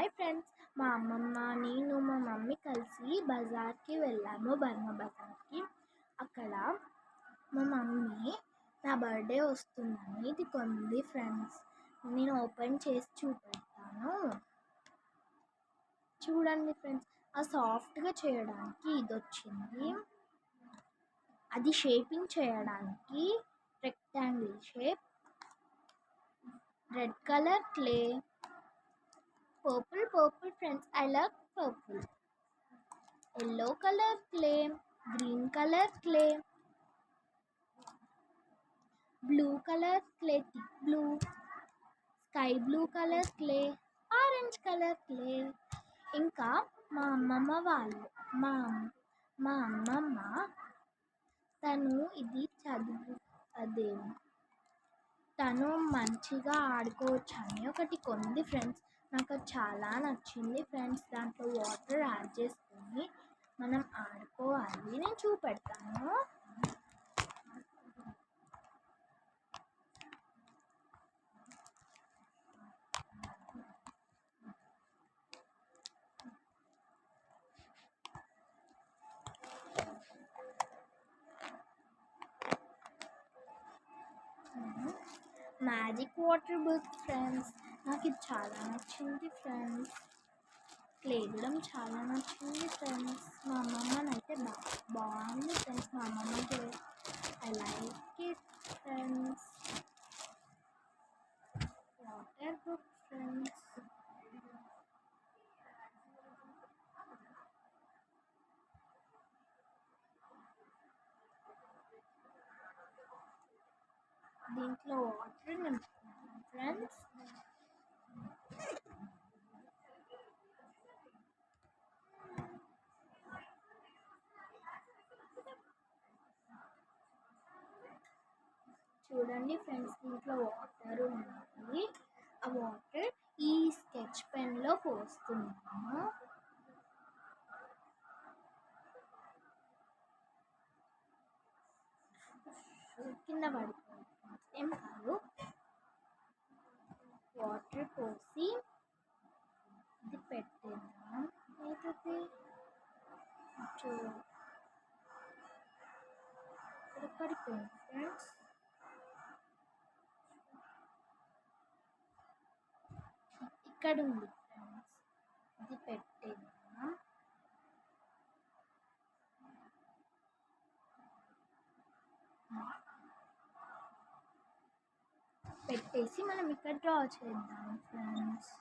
Hi friends, మా అమ్మమ్మ నేను మా మమ్మీ కలిసి బజార్కి వెళ్ళాము, బర్మ బజార్కి. అక్కడ మా మమ్మీ నా బర్త్డే వస్తుందని ఇది కొంది ఫ్రెండ్స్. నేను ఓపెన్ చేసి చూపెడతాను. చూడండి ఫ్రెండ్స్, ఆ సాఫ్ట్గా చేయడానికి ఇది వచ్చింది. అది షేపింగ్ చేయడానికి rectangle shape, red colour clay, purple friends, I love purple, yellow color clay, green color clay, blue color clay, thick blue, sky blue color clay, orange color clay. ఇంకా మా అమ్మమ్మ తను ఇది తను మంచిగా ఆడుకోవచ్చు అని ఒకటి కొంది ఫ్రెండ్స్. నాకు అది చాలా నచ్చింది ఫ్రెండ్స్. దాంట్లో వాటర్ యాడ్ చేసుకొని మనం ఆడుకోవాలి. నేను చూపెడతాను. Magic water book friends. నాకు ఇది చాలా నచ్చింది ఫ్రెండ్స్. క్లే కూడా చాలా నచ్చింది ఫ్రెండ్స్. మా అమ్మమ్మనైతే బాగుంది ఫ్రెండ్స్. మా అమ్మమ్మకి I like it friends. Water book friends. దీంట్లో వాటర్ నింపుతున్నాను ఫ్రెండ్స్. చూడండి ఫ్రెండ్స్, దీంట్లో వాటర్ ఉంది. ఆ వాటర్ ఈ స్కెచ్ పెన్లో పోస్తున్నాము. కింద పడుతుంది ఏం కాదు. వాటర్ పోసి ఇది పెట్టేద్దాం. ఏదైతే పడిపోయింది ఫ్రెండ్స్. ఇక్కడ ఉంది ఫ్రెండ్స్, ఇది పెట్టేద్దాం. పెట్టేసి మనం ఇక్కడ డ్రా చేద్దాం ఫ్రెండ్స్.